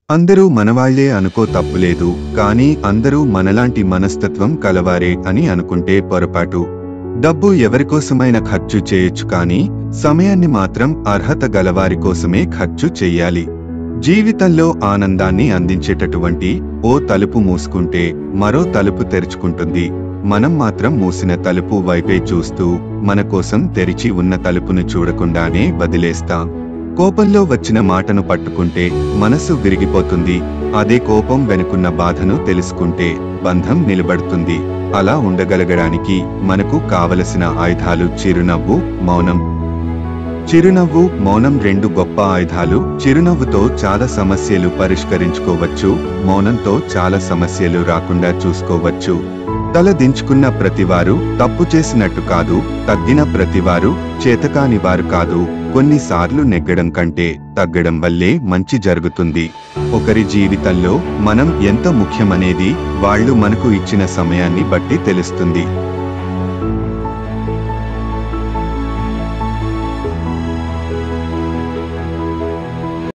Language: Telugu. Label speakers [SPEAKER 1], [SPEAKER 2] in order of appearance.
[SPEAKER 1] అందరూ మనవాళ్లే అనుకో తప్పులేదు, కానీ అందరూ మనలాంటి మనస్తత్వం కలవారే అని అనుకుంటే పొరపాటు. డబ్బు ఎవరికోసమైనా ఖర్చు చేయొచ్చు, కానీ సమయాన్ని మాత్రం అర్హత గలవారి కోసమే ఖర్చు చెయ్యాలి. జీవితంలో ఆనందాన్ని అందించేటటువంటి ఓ తలుపు మూసుకుంటే మరో తలుపు తెరుచుకుంటుంది. మనం మాత్రం మూసిన తలుపు వైపే చూస్తూ మన కోసం తెరిచి ఉన్న తలుపును చూడకుండానే వదిలేస్తాం. కోపంలో వచ్చిన మాటను పట్టుకుంటే మనసు విరిగిపోతుంది. అదే కోపం వెనుకున్న బాధను తెలుసుకుంటే బంధం నిలబడుతుంది. అలా ఉండగలగడానికి మనకు కావలసిన ఆయుధాలు చిరునవ్వు, మౌనం. చిరునవ్వు, మౌనం రెండు గొప్ప ఆయుధాలు. చిరునవ్వుతో చాలా సమస్యలు పరిష్కరించుకోవచ్చు, మౌనంతో చాలా సమస్యలు రాకుండా చూసుకోవచ్చు. తల దించుకున్న ప్రతివారు తప్పు చేసినట్టు కాదు, తగ్గిన ప్రతివారు చేతకాని వారు కాదు. కొన్నిసార్లు నెగ్గడం కంటే తగ్గడం వల్లే మంచి జరుగుతుంది. ఒకరి జీవితంలో మనం ఎంత ముఖ్యమనేది వాళ్ళు మనకు ఇచ్చిన సమయాన్ని బట్టి తెలుస్తుంది.